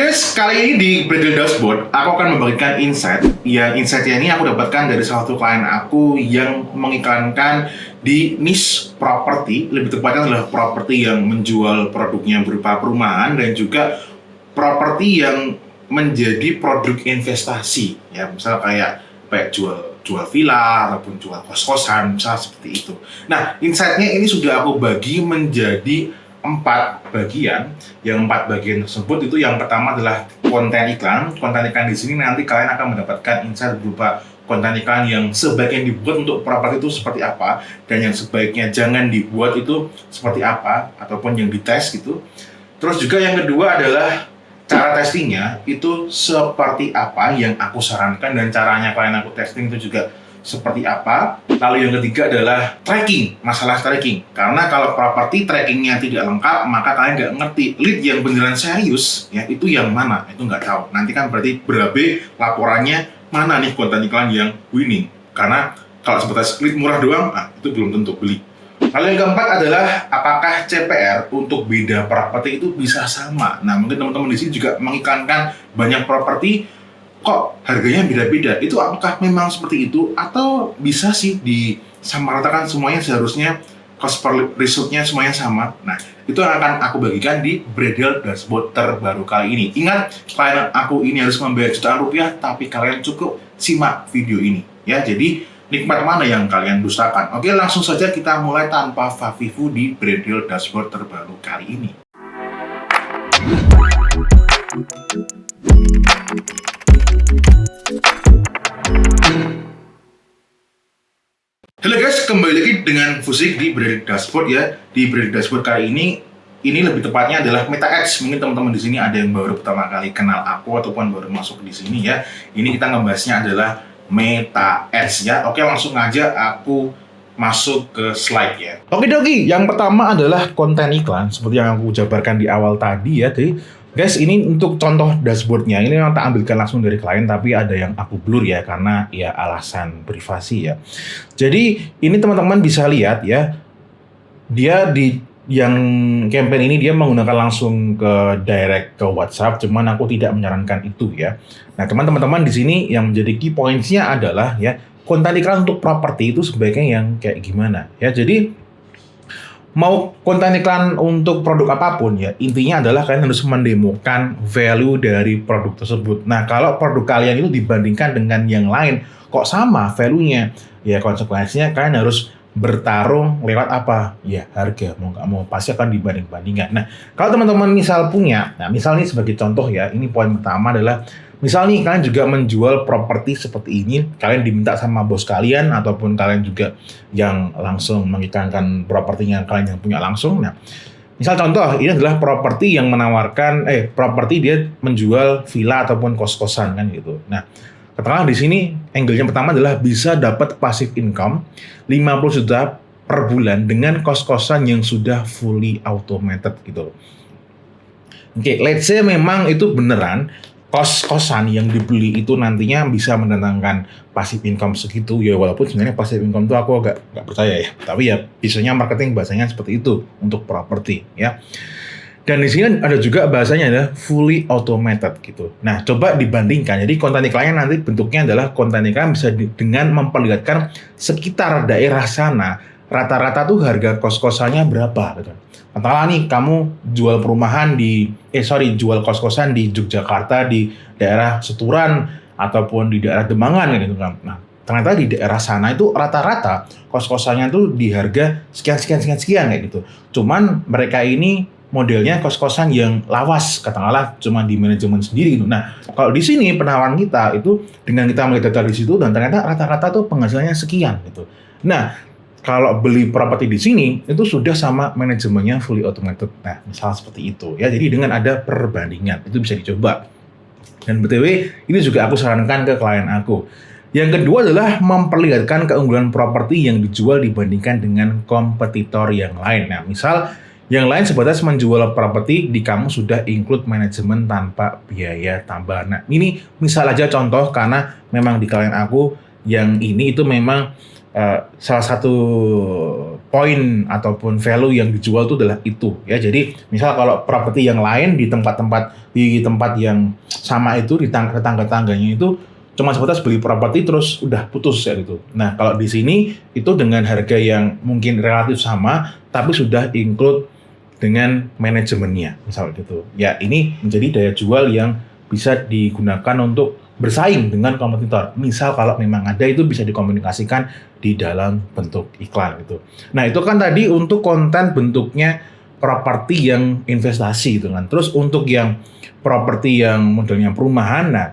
guys, kali ini di Bredel Dashboard aku akan membagikan insight. Insightnya ini aku dapatkan dari salah satu klien aku yang mengiklankan di niche properti. Lebih tepatnya adalah properti yang menjual produknya berupa perumahan dan juga properti yang menjadi produk investasi. Ya, misal kayak jual villa ataupun jual kos-kosan, misal seperti itu. Nah, insight-nya ini sudah aku bagi menjadi 4 bagian. Yang 4 bagian tersebut itu yang pertama adalah konten iklan. Konten iklan di sini nanti kalian akan mendapatkan insight berupa konten iklan yang sebaiknya dibuat untuk properti itu seperti apa dan yang sebaiknya jangan dibuat itu seperti apa ataupun yang dites gitu. Terus juga yang kedua adalah cara testingnya itu seperti apa yang aku sarankan dan caranya kalian aku testing itu juga seperti apa. Lalu yang ketiga adalah tracking, masalah tracking. Karena kalau properti trackingnya tidak lengkap, maka kalian nggak ngerti lead yang beneran serius, ya itu yang mana, itu nggak tahu. Nanti kan berarti berabe laporannya mana nih konten iklan yang winning. Karena kalau sebatas lead murah doang, itu belum tentu beli. Lalu yang keempat adalah apakah CPR untuk beda properti itu bisa sama. Nah mungkin teman-teman di sini juga mengiklankan banyak properti kok harganya beda-beda, itu apakah memang seperti itu atau bisa sih disamaratakan semuanya seharusnya cost per resultnya semuanya sama. Nah itu akan aku bagikan di Bredel Dashboard terbaru kali ini. Ingat, klien aku ini harus membayar jutaan rupiah, tapi kalian cukup simak video ini ya. Jadi nikmat mana yang kalian dustakan. Oke, langsung saja kita mulai tanpa fafifu di Bredel Dashboard terbaru kali ini. Halo guys, kembali lagi dengan Fusik di Bredel Dashboard ya. Di Bredel Dashboard kali ini lebih tepatnya adalah Meta Ads. Mungkin teman-teman di sini ada yang baru pertama kali kenal aku ataupun baru masuk di sini ya. Ini kita ngebahasnya adalah Meta Ads ya. Oke, langsung aja aku masuk ke slide ya. Oke doki, yang pertama adalah konten iklan seperti yang aku jabarkan di awal tadi ya. Jadi guys, ini untuk contoh dashboardnya. Ini memang tak ambilkan langsung dari klien, tapi ada yang aku blur ya karena ya alasan privasi ya. Jadi ini teman-teman bisa lihat ya, dia di yang campaign ini dia menggunakan langsung ke direct ke WhatsApp, cuman aku tidak menyarankan itu ya. Nah, teman-teman di sini yang menjadi key points-nya adalah ya, konten iklan untuk properti itu sebaiknya yang kayak gimana ya. Jadi mau konten iklan untuk produk apapun ya, intinya adalah kalian harus mendemokan value dari produk tersebut. Nah, kalau produk kalian itu dibandingkan dengan yang lain kok sama value-nya, ya konsekuensinya kalian harus bertarung lewat apa? Ya harga, mau nggak mau pasti akan dibanding-bandingkan. Nah, kalau teman-teman misal punya, nah misal ini sebagai contoh ya, ini poin pertama adalah misal nih kalian juga menjual properti seperti ini, kalian diminta sama bos kalian ataupun kalian juga yang langsung mengiklankan propertinya kalian yang punya langsung. Nah, misal contoh ini adalah properti yang menawarkan properti dia menjual villa ataupun kos-kosan kan gitu. Nah, katakanlah di sini angle-nya pertama adalah bisa dapat passive income 50 juta per bulan dengan kos-kosan yang sudah fully automated gitu. Oke, let's say memang itu beneran kos-kosan yang dibeli itu nantinya bisa mendatangkan passive income segitu ya, walaupun sebenarnya passive income itu aku agak nggak percaya ya, tapi ya biasanya marketing bahasanya seperti itu untuk properti ya. Dan di sini ada juga bahasanya adalah fully automated gitu. Nah, coba dibandingkan. Jadi konten iklannya nanti bentuknya adalah konten iklan bisa dengan memperlihatkan sekitar daerah sana rata-rata tuh harga kos-kosannya berapa gitu. Katakanlah nih kamu jual perumahan jual kos-kosan di Yogyakarta di daerah Seturan ataupun di daerah Demangan gitu kan. Nah, ternyata di daerah sana itu rata-rata kos-kosannya tuh di harga sekian kayak gitu. Cuman mereka ini modelnya kos-kosan yang lawas, katakanlah cuma di manajemen sendiri gitu. Nah, kalau di sini penawaran kita itu dengan kita melihat data di situ dan ternyata rata-rata tuh penghasilannya sekian gitu. Nah, kalau beli properti di sini itu sudah sama manajemennya fully automated. Nah, misal seperti itu ya. Jadi dengan ada perbandingan itu bisa dicoba. Dan BTW ini juga aku sarankan ke klien aku. Yang kedua adalah memperlihatkan keunggulan properti yang dijual dibandingkan dengan kompetitor yang lain. Nah, misal yang lain sebatas menjual properti di kamu sudah include manajemen tanpa biaya tambahan. Nah, ini misal aja contoh karena memang di klien aku yang ini itu memang salah satu poin ataupun value yang dijual itu adalah itu ya. Jadi misal kalau properti yang lain di tempat yang sama itu di tetangga-tangganya itu cuma sebatas beli properti terus udah putus ya gitu. Nah kalau di sini itu dengan harga yang mungkin relatif sama tapi sudah include dengan manajemennya misal gitu. Ya ini menjadi daya jual yang bisa digunakan untuk bersaing dengan kompetitor. Misal kalau memang ada itu bisa dikomunikasikan di dalam bentuk iklan gitu. Nah itu kan tadi untuk konten bentuknya properti yang investasi gitu kan. Terus untuk yang properti yang modelnya perumahan, nah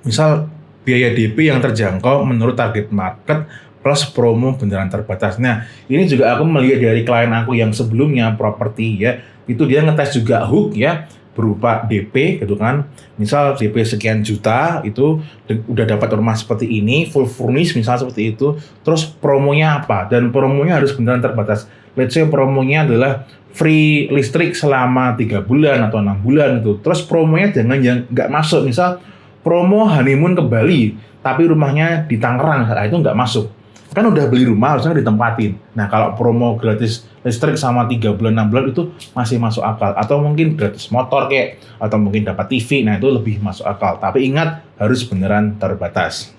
misal biaya DP yang terjangkau menurut target market plus promo beneran terbatas. Nah ini juga aku melihat dari klien aku yang sebelumnya properti ya, itu dia ngetes juga hook ya, berupa DP gitu kan. Misal DP sekian juta itu udah dapat rumah seperti ini, full furnish misal seperti itu. Terus promonya apa? Dan promonya harus beneran terbatas. Let's say promonya adalah free listrik selama 3 bulan atau 6 bulan gitu. Terus promonya jangan yang nggak masuk. Misal promo honeymoon ke Bali, tapi rumahnya di Tangerang, nah, itu nggak masuk. Kan udah beli rumah harusnya ditempatin. Nah kalau promo gratis listrik sama 3 bulan 6 bulan itu masih masuk akal, atau mungkin gratis motor kayak, atau mungkin dapat TV, nah itu lebih masuk akal. Tapi ingat harus beneran terbatas.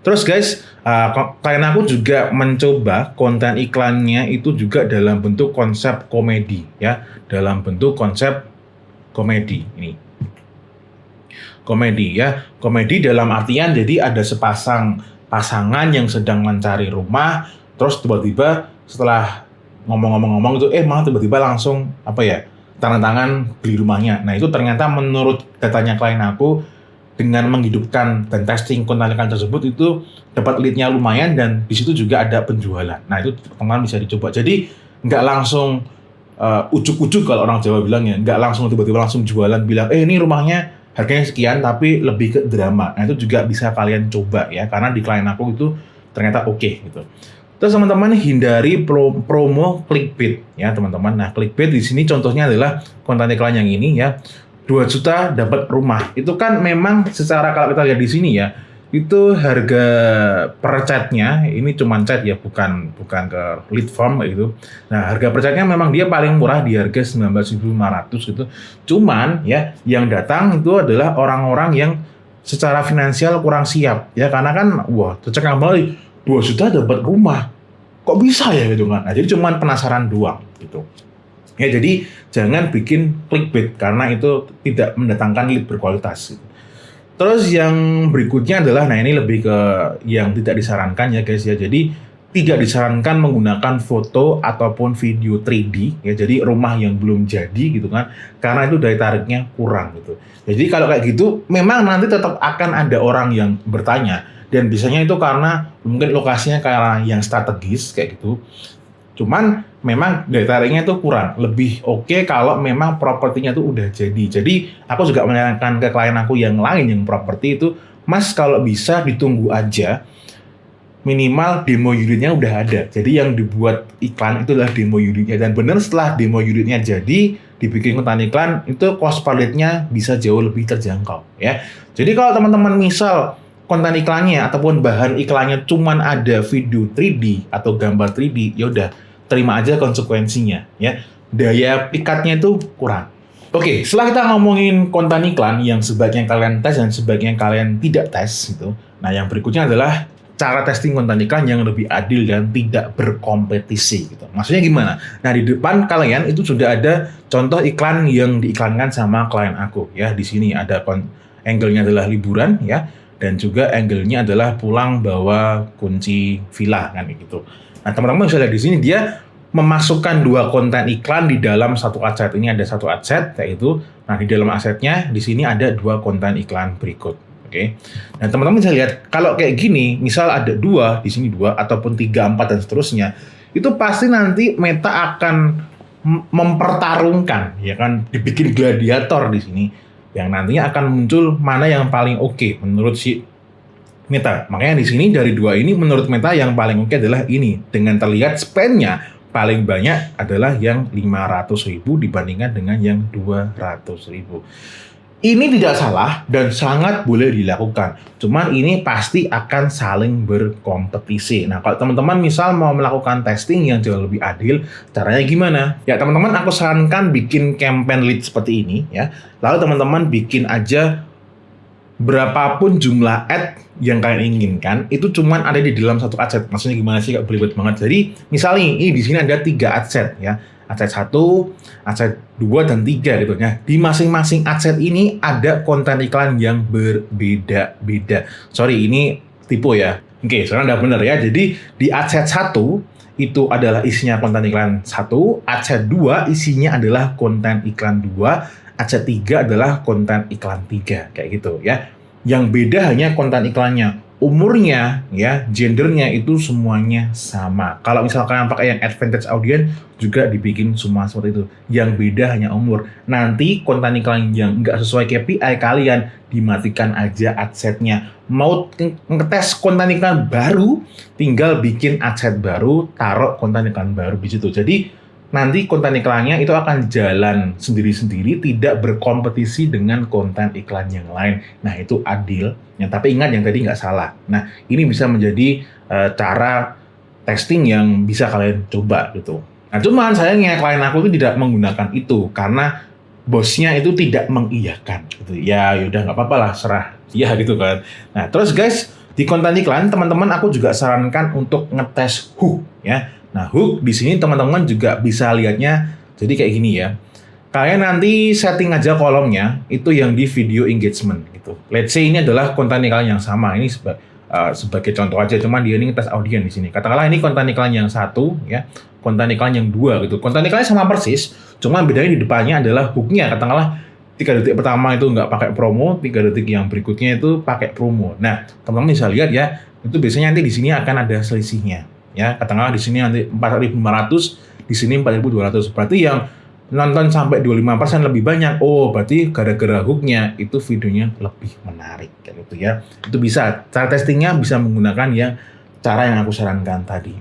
Terus guys, klien aku juga mencoba konten iklannya itu juga dalam bentuk konsep komedi ya, dalam bentuk konsep komedi ini. Komedi ya, komedi dalam artian jadi ada sepasang pasangan yang sedang mencari rumah, terus tiba-tiba setelah ngomong-ngomong itu malah tiba-tiba langsung tanda tangan beli rumahnya. Nah itu ternyata menurut datanya klien aku, dengan menghidupkan dan testing konten iklan tersebut itu dapat lead-nya lumayan dan di situ juga ada penjualan. Nah itu teman-teman bisa dicoba. Jadi nggak langsung ujuk-ujuk kalau orang Jawa bilang ya, nggak langsung tiba-tiba langsung jualan bilang ini rumahnya harganya sekian, tapi lebih ke drama. Nah itu juga bisa kalian coba ya, karena di klien aku itu ternyata oke gitu. Terus teman-teman hindari promo clickbait ya teman-teman. Nah clickbait di sini contohnya adalah konten iklan yang ini ya, 2 juta dapat rumah. Itu kan memang secara kalau kita lihat di sini ya, itu harga per chatnya ini cuma chat ya, bukan ke lead form gitu. Nah harga per chatnya memang dia paling murah di harga 19.500 gitu. Cuman ya yang datang itu adalah orang-orang yang secara finansial kurang siap ya, karena kan tercengang banget 2 juta dapat rumah, kok bisa ya gitu kan. Nah jadi cuman penasaran doang gitu ya. Jadi jangan bikin clickbait karena itu tidak mendatangkan lead berkualitas gitu. Terus yang berikutnya adalah, nah ini lebih ke yang tidak disarankan ya guys ya. Jadi tidak disarankan menggunakan foto ataupun video 3D ya. Jadi rumah yang belum jadi gitu kan, karena itu daya tariknya kurang gitu. Jadi kalau kayak gitu memang nanti tetap akan ada orang yang bertanya, dan biasanya itu karena mungkin lokasinya karena yang strategis kayak gitu. Cuman memang daya tariknya itu kurang. Lebih oke kalau memang propertinya itu udah jadi. Jadi aku juga menyarankan ke klien aku yang lain yang properti itu, Mas kalau bisa ditunggu aja, minimal demo unitnya udah ada. Jadi yang dibuat iklan itu adalah demo unitnya. Dan benar setelah demo unitnya jadi, dibikin konten iklan, itu cost per lead-nya bisa jauh lebih terjangkau ya. Jadi kalau teman-teman misal konten iklannya ataupun bahan iklannya cuman ada video 3D atau gambar 3D, ya udah terima aja konsekuensinya ya. Daya pikatnya itu kurang. Oke, setelah kita ngomongin konten iklan yang sebaiknya kalian tes dan sebaiknya kalian tidak tes gitu. Nah, yang berikutnya adalah cara testing konten iklan yang lebih adil dan tidak berkompetisi gitu. Maksudnya gimana? Nah, di depan kalian itu sudah ada contoh iklan yang diiklankan sama klien aku ya. Di sini ada angle-nya adalah liburan ya, dan juga angle-nya adalah pulang bawa kunci villa kan gitu. Nah, teman-teman bisa lihat di sini dia memasukkan 2 konten iklan di dalam satu aset. Ini ada satu aset yaitu, nah di dalam asetnya di sini ada 2 konten iklan berikut. Oke. Nah, teman-teman bisa lihat kalau kayak gini, misal ada 2, di sini 2 ataupun 3, 4 dan seterusnya, itu pasti nanti Meta akan mempertarungkan ya kan, dibikin gladiator di sini yang nantinya akan muncul mana yang paling oke menurut si Meta. Makanya di sini dari 2 ini menurut Meta yang paling oke adalah ini, dengan terlihat spend-nya paling banyak adalah yang 500.000 dibandingkan dengan yang 200.000. Ini tidak salah dan sangat boleh dilakukan. Cuman ini pasti akan saling berkompetisi. Nah, kalau teman-teman misal mau melakukan testing yang jauh lebih adil, caranya gimana? Ya, teman-teman aku sarankan bikin campaign lead seperti ini ya. Lalu teman-teman bikin aja berapapun jumlah ad yang kalian inginkan, itu cuman ada di dalam satu ad set. Maksudnya gimana sih, gak belibet banget. Jadi, misalnya ini di sini ada 3 ad set ya. Ad set 1, ad set 2, dan 3 gitu ya. Di masing-masing ad set ini ada konten iklan yang berbeda-beda. Sorry, ini tipu ya. Oke, sekarang udah bener ya. Jadi, di ad set 1 itu adalah isinya konten iklan 1, ad set 2 isinya adalah konten iklan 2, ad set 3 adalah konten iklan 3, kayak gitu ya. Yang beda hanya konten iklannya. Umurnya, ya, gendernya itu semuanya sama. Kalau misalkan pakai yang advantage audience, juga dibikin semua seperti itu. Yang beda hanya umur. Nanti konten iklan yang nggak sesuai KPI kalian, dimatikan aja ad setnya. Mau ngetes konten iklan baru, tinggal bikin ad set baru, taruh konten iklan baru di situ. Jadi nanti konten iklannya itu akan jalan sendiri-sendiri, tidak berkompetisi dengan konten iklan yang lain. Nah, itu adil. Ya, tapi ingat yang tadi nggak salah. Nah, ini bisa menjadi cara testing yang bisa kalian coba gitu. Nah, cuman sayangnya klien aku itu tidak menggunakan itu karena bosnya itu tidak mengiyakan gitu. Ya udah nggak apa-apa lah, serah ya gitu kan. Nah, terus guys, di konten iklan teman-teman aku juga sarankan untuk ngetes hook ya. Nah, hook di sini teman-teman juga bisa lihatnya jadi kayak gini ya. Kalian nanti setting aja kolomnya itu yang di video engagement gitu. Let's say ini adalah konten iklan yang sama. Ini sebagai contoh aja, cuman dia ini ngetes audiens di sini. Katakanlah ini konten iklan yang 1 ya, konten iklan yang 2 gitu. Konten iklannya sama persis, cuman bedanya di depannya adalah hooknya. Katakanlah 3 detik pertama itu nggak pakai promo, 3 detik yang berikutnya itu pakai promo. Nah, teman-teman bisa lihat ya, itu biasanya nanti di sini akan ada selisihnya. Ya, katakanlah di sini nanti 4.500, di sini 4.200. Berarti yang nonton sampai 25% lebih banyak. Oh, berarti gara-gara hooknya itu videonya lebih menarik kayak gitu ya. Itu bisa. Cara testingnya bisa menggunakan yang cara yang aku sarankan tadi.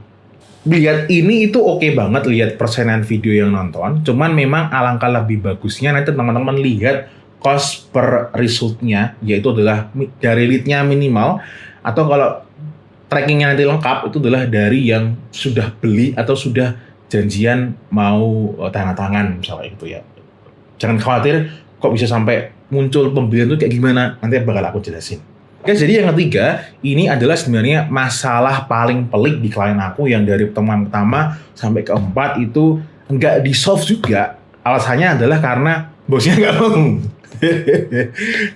Lihat ini itu oke banget, lihat persenan video yang nonton. Cuman memang alangkah lebih bagusnya nanti teman-teman lihat cost per resultnya, yaitu adalah dari lead-nya minimal, atau kalau trackingnya nanti lengkap itu adalah dari yang sudah beli atau sudah janjian mau tanda tangan misalnya gitu ya. Jangan khawatir kok bisa sampai muncul pembelian itu kayak gimana, nanti bakal aku jelasin. Oke, jadi yang ketiga ini adalah sebenarnya masalah paling pelik di klien aku yang dari pertemuan pertama sampai keempat itu nggak di solve juga. Alasannya adalah karena bosnya nggak mau.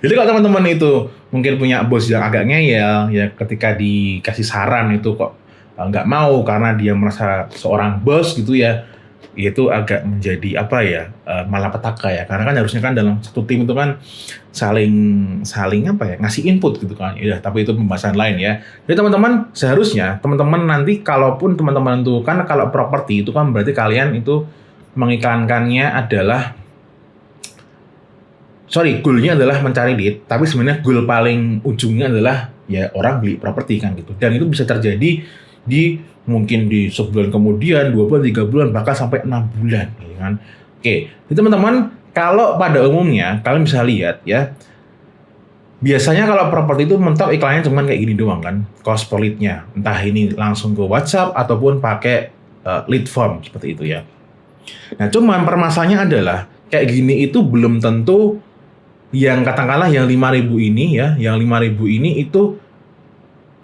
Jadi kalau teman-teman itu mungkin punya bos yang agak ngeyel, ya ketika dikasih saran itu kok nggak mau karena dia merasa seorang bos gitu ya, itu agak menjadi apa ya, malapetaka ya. Karena kan harusnya kan dalam satu tim itu kan saling apa ya, ngasih input gitu kan. Ya, tapi itu pembahasan lain ya. Jadi teman-teman seharusnya teman-teman nanti kalaupun teman-teman itu kan kalau properti itu kan berarti kalian itu mengiklankannya adalah goalnya adalah mencari lead, tapi sebenarnya goal paling ujungnya adalah ya orang beli properti kan gitu. Dan itu bisa terjadi di mungkin di sebulan kemudian, 2 bulan, 3 bulan, bahkan sampai 6 bulan gitu kan. Oke, jadi teman-teman kalau pada umumnya kalian bisa lihat ya, biasanya kalau properti itu mentok iklannya cuma kayak gini doang kan, cost per lead-nya. Entah ini langsung ke WhatsApp ataupun pakai lead form seperti itu ya. Nah, cuman permasalahannya adalah kayak gini itu belum tentu yang katakanlah yang 5.000 ini ya, yang 5.000 ini itu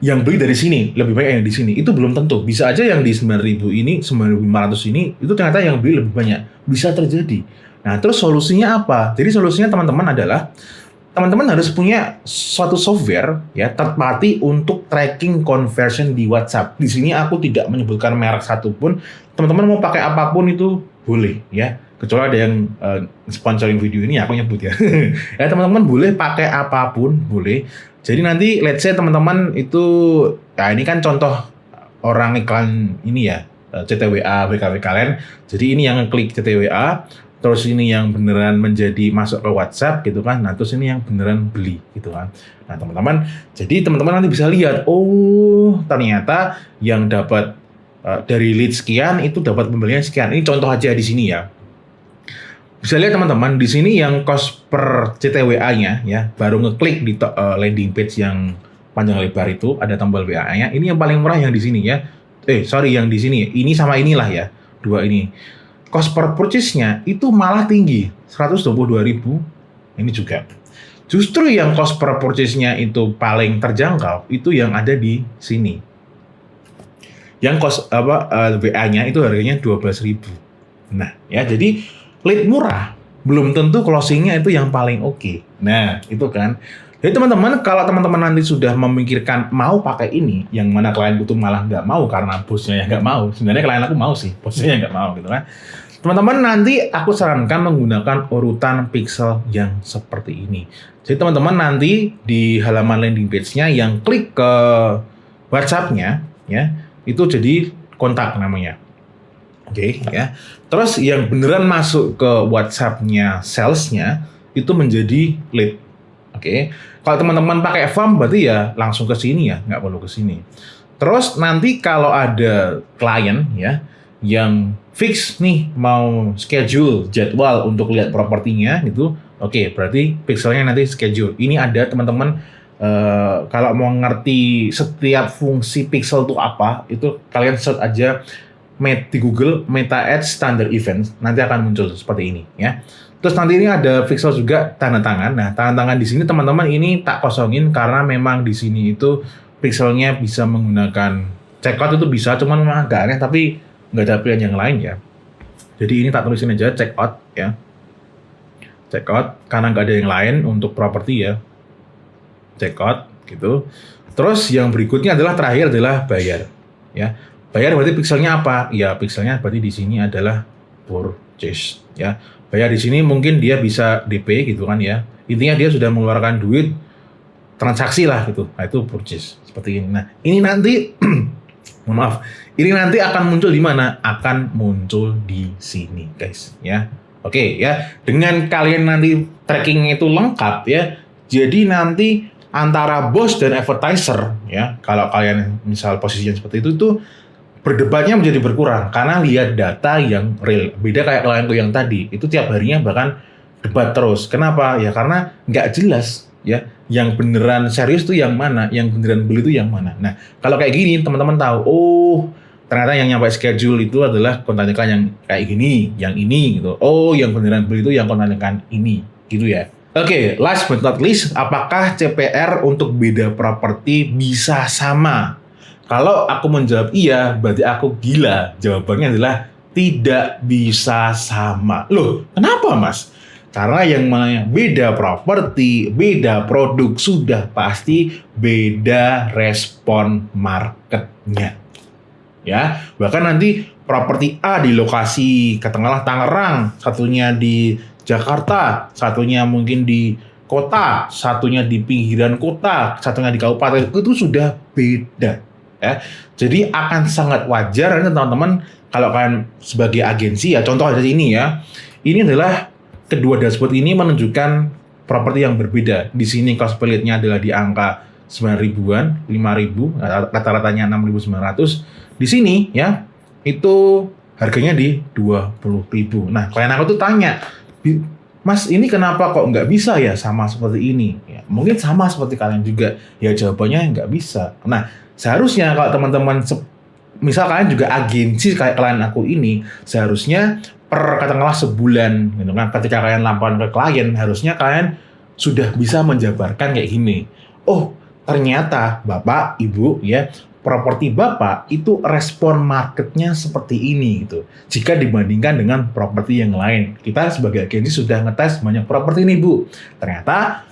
yang beli dari sini, lebih banyak yang di sini. Itu belum tentu. Bisa aja yang di 9.000 ini, 9.500 ini, itu ternyata yang beli lebih banyak. Bisa terjadi. Nah, terus solusinya apa? Jadi solusinya teman-teman adalah, teman-teman harus punya suatu software ya, third party untuk tracking conversion di WhatsApp. Di sini aku tidak menyebutkan merek satupun. Teman-teman mau pakai apapun itu boleh ya. Kecuali ada yang sponsoring video ini aku nyebut ya. Ya teman-teman boleh pakai apapun, boleh. Jadi nanti let's say teman-teman itu, ya ini kan contoh orang iklan ini ya, CTWA, BKW kalian. Jadi ini yang klik CTWA, terus ini yang beneran menjadi masuk ke WhatsApp gitu kan. Nah terus ini yang beneran beli gitu kan. Nah teman-teman, jadi teman-teman nanti bisa lihat, oh ternyata yang dapat dari lead sekian itu dapat pembelian sekian. Ini contoh aja di sini ya. Bisa lihat teman-teman di sini yang cost per CTWA-nya ya, baru ngeklik di landing page yang panjang lebar itu ada tombol WA-nya. Ini yang paling murah yang di sini ya. Yang di sini. Ini sama inilah ya. Dua ini. Cost per purchase-nya itu malah tinggi, 122.000. Ini juga. Justru yang cost per purchase-nya itu paling terjangkau itu yang ada di sini. Yang cost WA-nya itu harganya 12.000. Nah, ya jadi lead murah belum tentu closing-nya itu yang paling oke. Nah, itu kan. Jadi teman-teman, kalau teman-teman nanti sudah memikirkan mau pakai ini, yang mana klien itu malah nggak mau karena bosnya yang nggak mau. Sebenarnya klien aku mau sih, bosnya yang nggak mau gitu kan. Teman-teman, nanti aku sarankan menggunakan urutan pixel yang seperti ini. Jadi teman-teman nanti di halaman landing page-nya yang klik ke WhatsApp-nya, ya itu jadi kontak namanya. Oke, ya. Terus yang beneran masuk ke WhatsApp-nya sales-nya itu menjadi lead. Oke. Kalau teman-teman pakai form berarti ya langsung ke sini ya, nggak perlu ke sini. Terus nanti kalau ada klien ya yang fix nih mau schedule jadwal untuk lihat propertinya gitu, oke, berarti pixelnya nanti schedule. Ini ada teman-teman kalau mau ngerti setiap fungsi pixel itu apa, itu kalian search aja di Google Meta Ads Standard Events, nanti akan muncul seperti ini ya. Terus nanti ini ada pixel juga tanda tangan. Nah, tanda tangan di sini teman-teman ini tak kosongin karena memang di sini itu pixelnya bisa menggunakan checkout, itu bisa, cuman memang agak aneh tapi nggak ada pilihan yang lain ya. Jadi ini tak tulisin aja checkout ya. Checkout karena nggak ada yang lain untuk properti ya. Checkout gitu. Terus yang berikutnya adalah terakhir adalah bayar ya. Bayar berarti pixelnya apa? Ya pixelnya berarti di sini adalah purchase ya. Bayar di sini mungkin dia bisa DP gitu kan ya. Intinya dia sudah mengeluarkan duit transaksi lah gitu. Nah itu purchase seperti ini. Nah ini nanti maaf, ini nanti akan muncul di mana? Akan muncul di sini guys ya. Oke ya. Dengan kalian nanti trackingnya itu lengkap ya. Jadi nanti antara bos dan advertiser ya, kalau kalian misal posisinya seperti itu tuh berdebatnya menjadi berkurang karena lihat data yang real. Beda kayak klienku yang tadi, itu tiap harinya bahkan debat terus. Kenapa? Ya karena nggak jelas ya, yang beneran serius tuh yang mana, yang beneran beli itu yang mana. Nah, kalau kayak gini teman-teman tahu, oh ternyata yang nyampe schedule itu adalah konten iklan yang kayak gini, yang ini gitu. Oh, yang beneran beli itu yang konten iklan ini, gitu ya. Oke, last but not least, apakah CPR untuk beda properti bisa sama? Kalau aku menjawab iya, berarti aku gila. Jawabannya adalah tidak bisa sama. Loh, kenapa mas? Karena yang namanya beda properti, beda produk, sudah pasti beda respon marketnya. Ya, bahkan nanti properti A di lokasi katakanlah Tangerang, satunya di Jakarta, satunya mungkin di kota, satunya di pinggiran kota, satunya di kabupaten, itu sudah beda. Ya. Jadi akan sangat wajar teman-teman kalau kalian sebagai agensi ya, contoh aja ini ya. Ini adalah kedua dashboard ini menunjukkan properti yang berbeda. Di sini cost per lead-nya adalah di angka 9.000-an, 5.000, rata-ratanya 6.900. Di sini ya, itu harganya di 20.000. Nah, klien aku tuh tanya, Mas, ini kenapa kok nggak bisa ya sama seperti ini? Ya, mungkin sama seperti kalian juga. Ya jawabannya nggak bisa. Nah, seharusnya kalau teman-teman, misal kalian juga agensi kayak klien aku ini, seharusnya per katakanlah sebulan, gitu kan, ketika kalian laporan ke klien, harusnya kalian sudah bisa menjabarkan kayak gini. Oh, ternyata Bapak, Ibu, ya, properti Bapak itu respon marketnya seperti ini gitu. Jika dibandingkan dengan properti yang lain, kita sebagai agensi sudah ngetes banyak properti nih Bu. Ternyata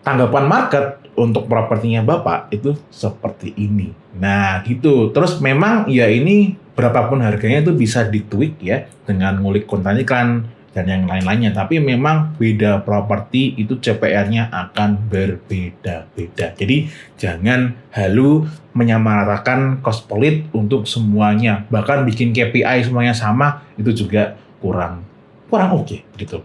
tanggapan market untuk propertinya Bapak itu seperti ini. Nah gitu. Terus memang ya ini berapapun harganya itu bisa ditweak ya dengan ngulik konten iklan dan yang lain-lainnya. Tapi memang beda properti itu CPR-nya akan berbeda-beda. Jadi jangan halu menyamaratakan cost per lead untuk semuanya. Bahkan bikin KPI semuanya sama itu juga kurang oke gitu.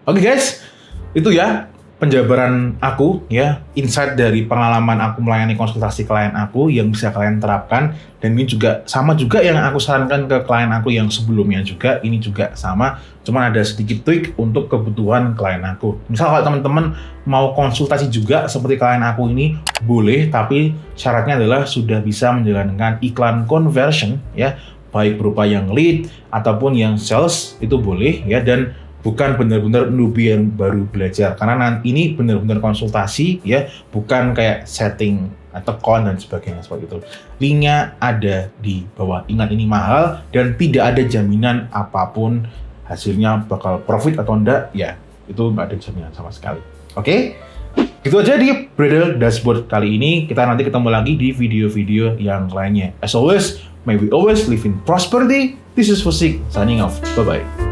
Oke guys, itu ya penjabaran aku ya, insight dari pengalaman aku melayani konsultasi klien aku yang bisa kalian terapkan, dan ini juga sama juga yang aku sarankan ke klien aku yang sebelumnya juga, ini juga sama, cuman ada sedikit tweak untuk kebutuhan klien aku. Misal kalau teman-teman mau konsultasi juga seperti klien aku ini, boleh, tapi syaratnya adalah sudah bisa menjalankan iklan conversion ya, baik berupa yang lead ataupun yang sales, itu boleh ya, dan bukan benar-benar newbie yang baru belajar, karena nanti ini benar-benar konsultasi ya, bukan kayak setting atau kon dan sebagainya seperti itu. Linknya ada di bawah. Ingat, ini mahal dan tidak ada jaminan apapun hasilnya bakal profit atau enggak ya, itu nggak ada jaminan sama sekali. Oke? Itu aja di Bridal Dashboard kali ini. Kita nanti ketemu lagi di video-video yang lainnya. As always, may we always live in prosperity. This is Fusik signing off. Bye-bye.